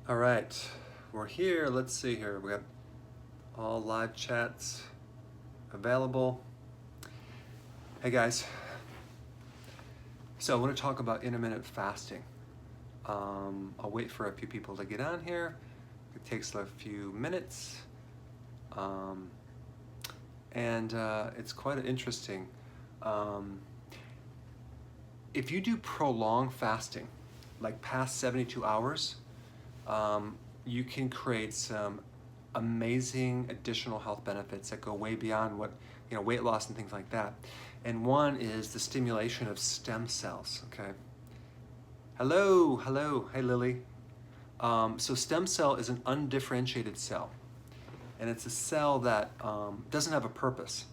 All right, we're here. Let's see here. We got all live chats available. Hey guys. So I want to talk about intermittent fasting. I'll wait for a few people to get on here. It takes a few minutes. And it's quite interesting. If you do prolonged fasting, like past 72 hours, you can create some amazing additional health benefits that go way beyond what, weight loss and things like that. And one is the stimulation of stem cells, okay? Hello, hey Lily. So stem cell is an undifferentiated cell, and it's a cell that doesn't have a purpose.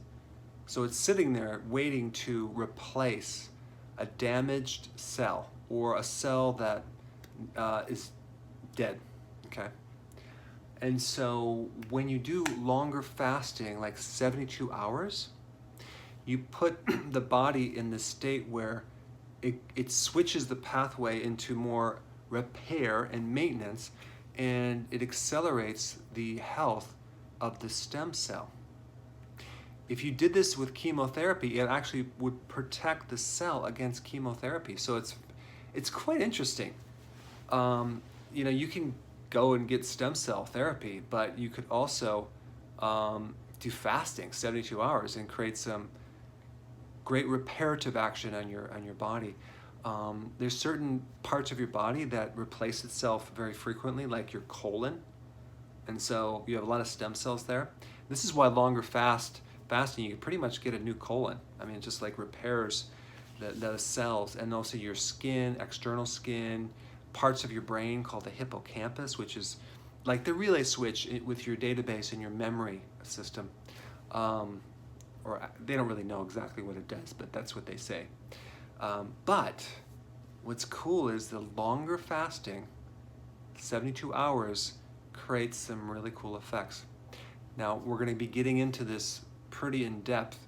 So it's sitting there waiting to replace a damaged cell or a cell that is dead, okay? And so when you do longer fasting, like 72 hours, you put the body in this state where it switches the pathway into more repair and maintenance, and it accelerates the health of the stem cell. If you did this with chemotherapy, it actually would protect the cell against chemotherapy. So it's quite interesting. You can go and get stem cell therapy, but you could also do fasting 72 hours and create some great reparative action on your body. There's certain parts of your body that replace itself very frequently, like your colon, and so you have a lot of stem cells there. This is why longer fasting, you can pretty much get a new colon. I mean, it just like repairs the cells, and also your skin, external skin, parts of your brain called the hippocampus, which is like the relay switch with your database and your memory system. Or they don't really know exactly what it does, but that's what they say. But what's cool is the longer fasting, 72 hours, creates some really cool effects. Now, we're going to be getting into this pretty in depth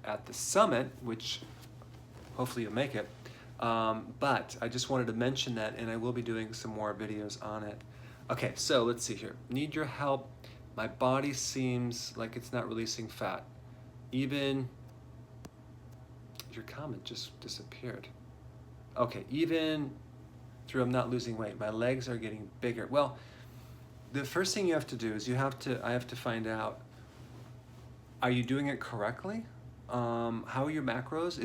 at the summit, which hopefully you'll make it. But I just wanted to mention that, and I will be doing some more videos on it. Okay, so let's see here. Need your help. My body seems like it's not releasing fat. Even your comment just disappeared. Okay, even through I'm not losing weight, my legs are getting bigger. Well, the first thing you have to do is I have to find out, are you doing it correctly? How are your macros?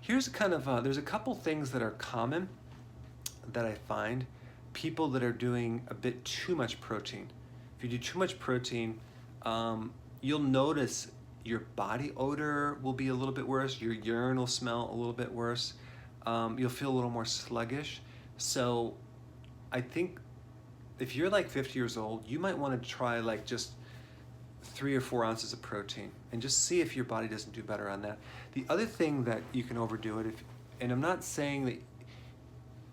Here's kind of, there's a couple things that are common that I find. People that are doing a bit too much protein. If you do too much protein, you'll notice your body odor will be a little bit worse. Your urine will smell a little bit worse. You'll feel a little more sluggish. So I think if you're like 50 years old, you might want to try like just 3 or 4 ounces of protein and just see if your body doesn't do better on that. The other thing that you can overdo it, and I'm not saying that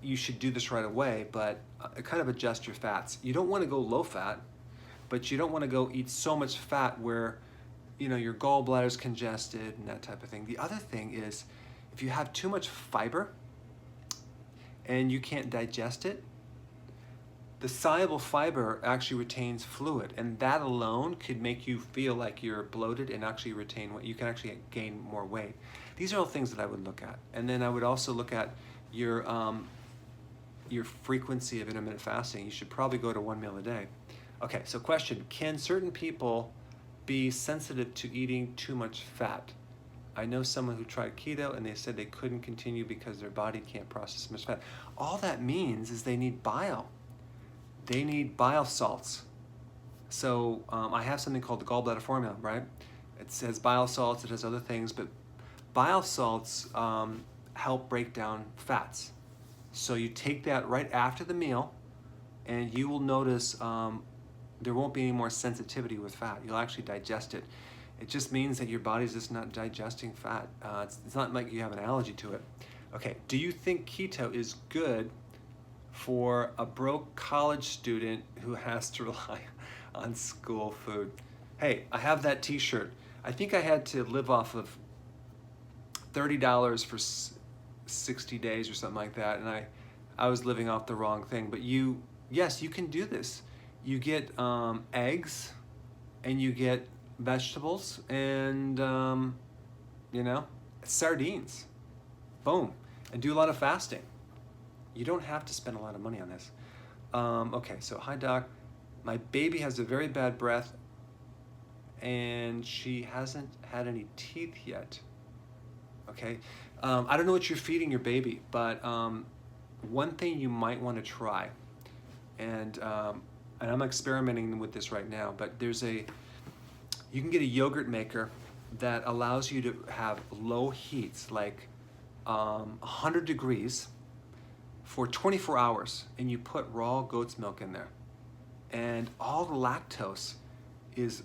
you should do this right away, but kind of adjust your fats. You don't want to go low fat, but you don't want to go eat so much fat where your gallbladder's congested and that type of thing. The other thing is, if you have too much fiber and you can't digest it, the soluble fiber actually retains fluid, and that alone could make you feel like you're bloated and actually retain weight. You can actually gain more weight. These are all things that I would look at. And then I would also look at your frequency of intermittent fasting. You should probably go to 1 meal a day. Okay, so question, can certain people be sensitive to eating too much fat? I know someone who tried keto and they said they couldn't continue because their body can't process much fat. All that means is they need bile. They need bile salts. So I have something called the gallbladder formula, right? It says bile salts, it has other things, but bile salts help break down fats. So you take that right after the meal, and you will notice there won't be any more sensitivity with fat. You'll actually digest it. It just means that your body's just not digesting fat. It's not like you have an allergy to it. Okay, do you think keto is good for a broke college student who has to rely on school food? Hey, I have that t-shirt. I think I had to live off of $30 for 60 days or something like that, and I was living off the wrong thing. But you yes, you can do this. You get eggs, and you get vegetables, and you know, sardines. Boom. And do a lot of fasting. You don't have to spend a lot of money on this. Okay, so hi doc. My baby has a very bad breath and she hasn't had any teeth yet. Okay, I don't know what you're feeding your baby, but one thing you might want to try, and I'm experimenting with this right now, but you can get a yogurt maker that allows you to have low heats, like 100 degrees for 24 hours, and you put raw goat's milk in there, and all the lactose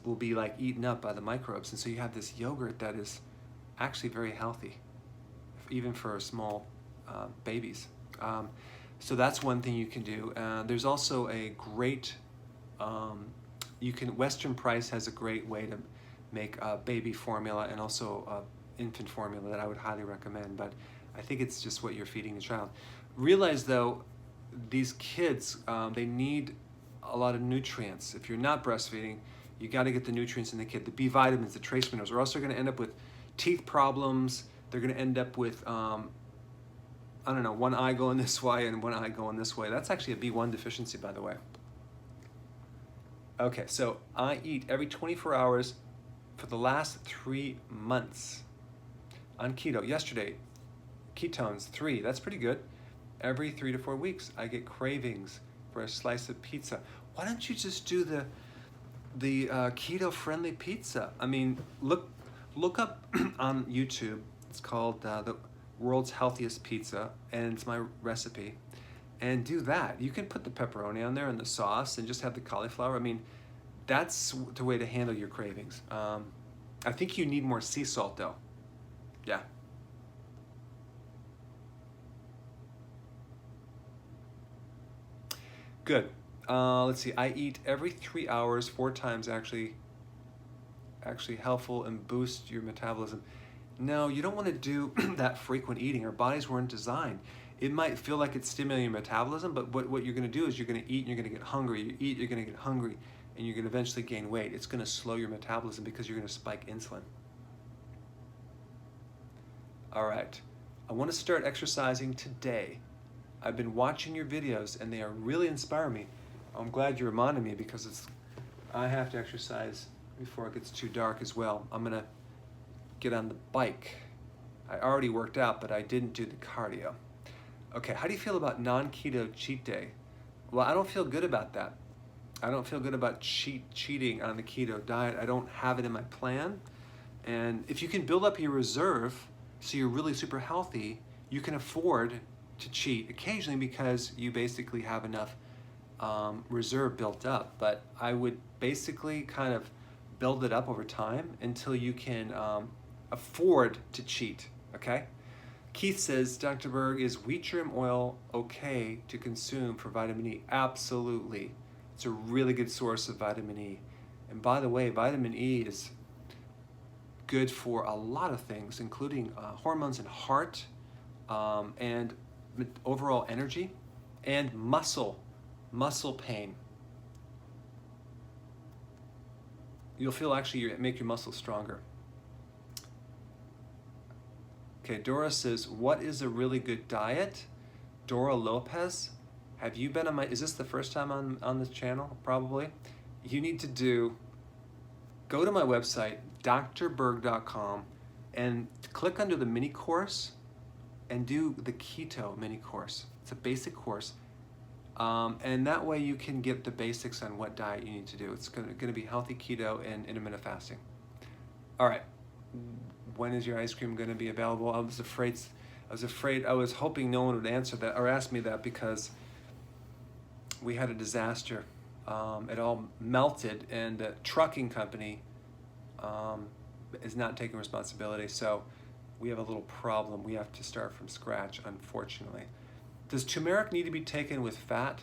will be like eaten up by the microbes, and so you have this yogurt that is actually very healthy, even for small babies. So that's one thing you can do. There's also a great, Western Price has a great way to make baby formula and also infant formula that I would highly recommend, but I think it's just what you're feeding the child. Realize though, these kids, they need a lot of nutrients. If you're not breastfeeding, you got to get the nutrients in the kid, the B vitamins, the trace minerals, or else they're going to end up with teeth problems. They're going to end up with, I don't know, one eye going this way and one eye going this way. That's actually a B1 deficiency, by the way. Okay, so I eat every 24 hours for the last 3 months on keto. Yesterday, ketones 3, that's pretty good. Every 3 to 4 weeks, I get cravings for a slice of pizza. Why don't you just do the keto-friendly pizza? I mean, look up on YouTube. It's called the world's healthiest pizza, and it's my recipe. And do that. You can put the pepperoni on there and the sauce, and just have the cauliflower. I mean, that's the way to handle your cravings. I think you need more sea salt, though. Yeah. Good. Let's see. I eat every 3 hours, 4 times actually helpful and boost your metabolism. No, you don't want to do that frequent eating. Our bodies weren't designed. It might feel like it's stimulating your metabolism, but what you're going to do is you're going to eat and you're going to get hungry. You eat, you're going to get hungry, and you're going to eventually gain weight. It's going to slow your metabolism because you're going to spike insulin. All right. I want to start exercising today. I've been watching your videos, and they are really inspiring me. I'm glad you reminded me because I have to exercise before it gets too dark as well. I'm going to get on the bike. I already worked out, but I didn't do the cardio. Okay, how do you feel about non-keto cheat day? Well, I don't feel good about that. I don't feel good about cheating on the keto diet. I don't have it in my plan. And if you can build up your reserve so you're really super healthy, you can afford to cheat occasionally because you basically have enough reserve built up. But I would basically kind of build it up over time until you can afford to cheat, okay? Keith says, Dr. Berg, is wheat germ oil okay to consume for vitamin E? Absolutely. It's a really good source of vitamin E. And by the way, vitamin E is good for a lot of things, including hormones in heart, and overall energy, and muscle pain. You'll feel actually you make your muscles stronger. Okay, Dora says, what is a really good diet? Dora Lopez, have you been on is this the first time on this channel? Probably. You need to go to my website, drberg.com, and click under the mini course and do the keto mini course. It's a basic course. And that way you can get the basics on what diet you need to do. It's going to be healthy keto and intermittent fasting. All right. When is your ice cream going to be available? I was hoping no one would answer that or ask me that because we had a disaster. It all melted, and the trucking company is not taking responsibility. So we have a little problem. We have to start from scratch, unfortunately. Does turmeric need to be taken with fat?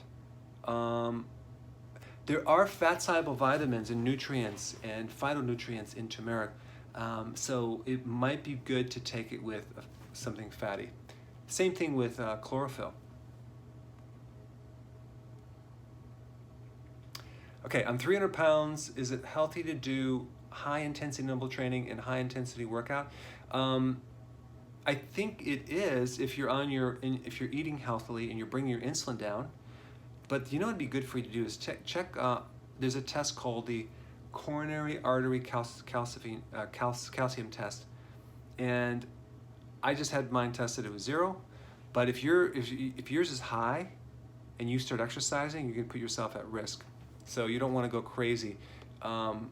There are fat-soluble vitamins and nutrients and phytonutrients in turmeric. So it might be good to take it with something fatty. Same thing with chlorophyll. Okay, I'm 300 pounds. Is it healthy to do high intensity interval training and high intensity workout? I think it is if you're if you're eating healthily and you're bringing your insulin down. But you know what'd be good for you to do is check. There's a test called the coronary artery calcium test, and I just had mine tested. It was 0. But if yours is high, and you start exercising, you can put yourself at risk. So you don't want to go crazy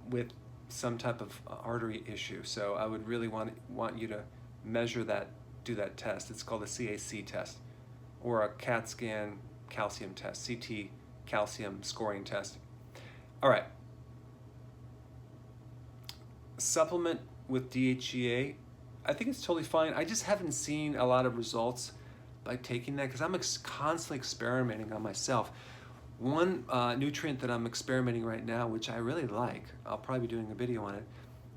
with some type of artery issue. So I would really want you to measure that, do that test. It's called a CAC test, or a CAT scan calcium test, CT calcium scoring test. All right. Supplement with DHEA, I think it's totally fine. I just haven't seen a lot of results by taking that because I'm constantly experimenting on myself. One nutrient that I'm experimenting right now, which I really like, I'll probably be doing a video on it,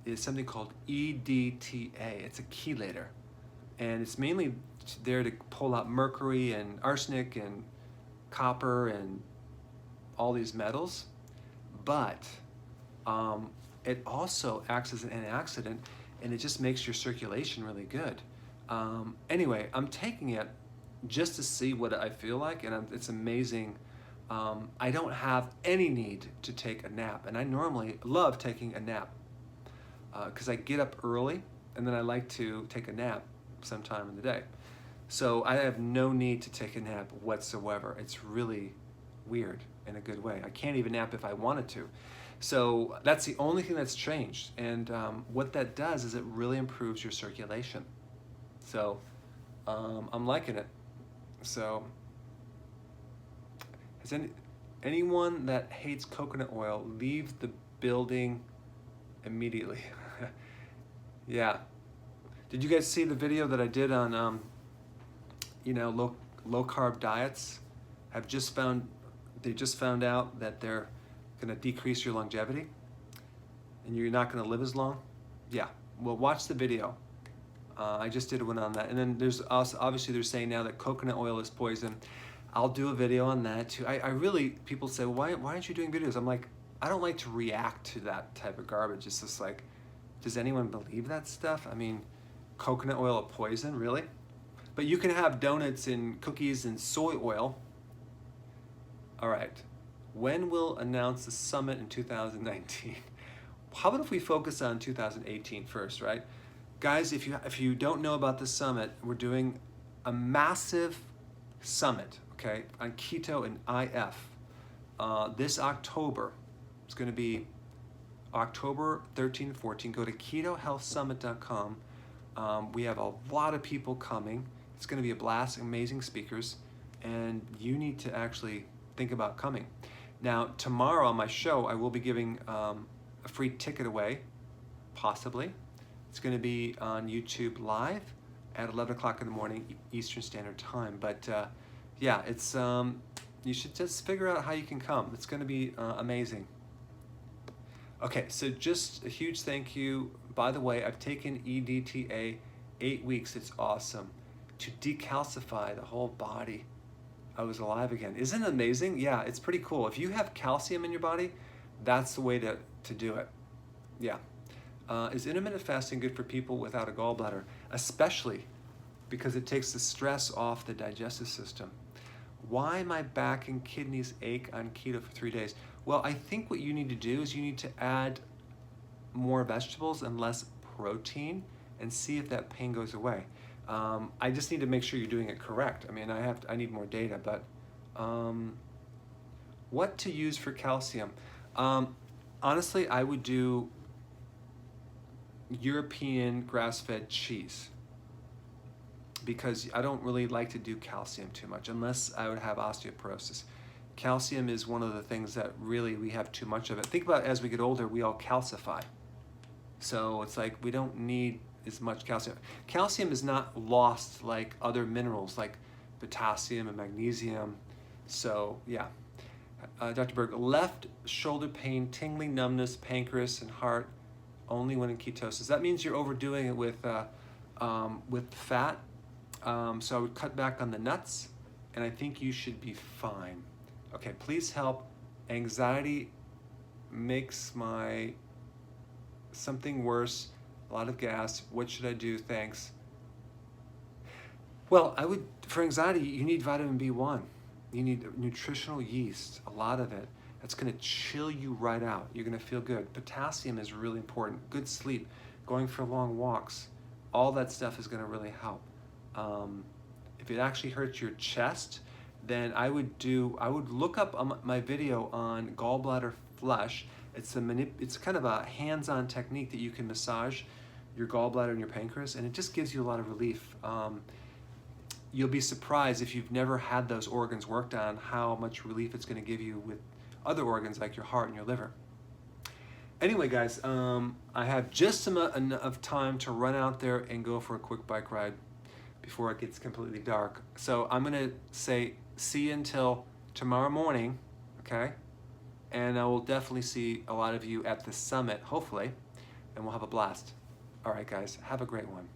is something called EDTA. It's a chelator, and it's mainly there to pull out mercury and arsenic and copper and all these metals, but it also acts as an antioxidant, and it just makes your circulation really good. Anyway, I'm taking it just to see what I feel like, and it's amazing. I don't have any need to take a nap, and I normally love taking a nap because I get up early, and then I like to take a nap sometime in the day. So I have no need to take a nap whatsoever. It's really weird in a good way. I can't even nap if I wanted to. So that's the only thing that's changed. And what that does is it really improves your circulation. So I'm liking it. So has anyone that hates coconut oil leave the building immediately? Yeah. Did you guys see the video that I did on low carb diets? They just found out that they're going to decrease your longevity and you're not going to live as long. Yeah, well, watch the video. I just did one on that. And then there's also, obviously they're saying now that coconut oil is poison. I'll do a video on that too. I really, people say, why aren't you doing videos? I'm like, I don't like to react to that type of garbage. It's just like, does anyone believe that stuff? I mean, coconut oil a poison, really? But you can have donuts and cookies and soy oil. All right. When will announce the summit in 2019? How about if we focus on 2018 first, right? Guys, if you don't know about the summit, we're doing a massive summit, okay, on keto and IF. This October, it's going to be October 13 and 14. Go to ketohealthsummit.com. We have a lot of people coming. It's going to be a blast, amazing speakers, and you need to actually think about coming. Now, tomorrow on my show, I will be giving a free ticket away, possibly. It's going to be on YouTube Live at 11 o'clock in the morning Eastern Standard Time. But yeah, it's you should just figure out how you can come. It's going to be amazing. Okay, so just a huge thank you. By the way, I've taken EDTA 8 weeks. It's awesome to decalcify the whole body. I was alive again. Isn't it amazing? Yeah, it's pretty cool. If you have calcium in your body, that's the way to do it. Yeah. Is intermittent fasting good for people without a gallbladder? Especially because it takes the stress off the digestive system. Why my back and kidneys ache on keto for 3 days? Well, I think what you need to do is you need to add more vegetables and less protein and see if that pain goes away. I just need to make sure you're doing it correct. I mean, I need more data, but what to use for calcium? Honestly, I would do European grass-fed cheese because I don't really like to do calcium too much unless I would have osteoporosis. Calcium is one of the things that really we have too much of it. Think about it, as we get older, we all calcify. So it's like we don't need as much calcium. Calcium is not lost like other minerals like potassium and magnesium. So yeah. Dr. Berg, left shoulder pain, tingling, numbness, pancreas, and heart only when in ketosis. That means you're overdoing it with fat. So I would cut back on the nuts, and I think you should be fine. Okay, please help. Anxiety makes my something worse, a lot of gas. What should I do? Thanks. Well, for anxiety, you need vitamin B1. You need nutritional yeast, a lot of it. That's going to chill you right out. You're going to feel good. Potassium is really important. Good sleep, going for long walks, all that stuff is going to really help. If it actually hurts your chest, then I would look up my video on gallbladder flush. It's kind of a hands-on technique that you can massage your gallbladder and your pancreas, and it just gives you a lot of relief. You'll be surprised if you've never had those organs worked on how much relief it's going to give you with other organs like your heart and your liver. Anyway, guys, I have just enough time to run out there and go for a quick bike ride before it gets completely dark. So I'm going to say see you until tomorrow morning, okay? And I will definitely see a lot of you at the summit, hopefully, and we'll have a blast. All right, guys, have a great one.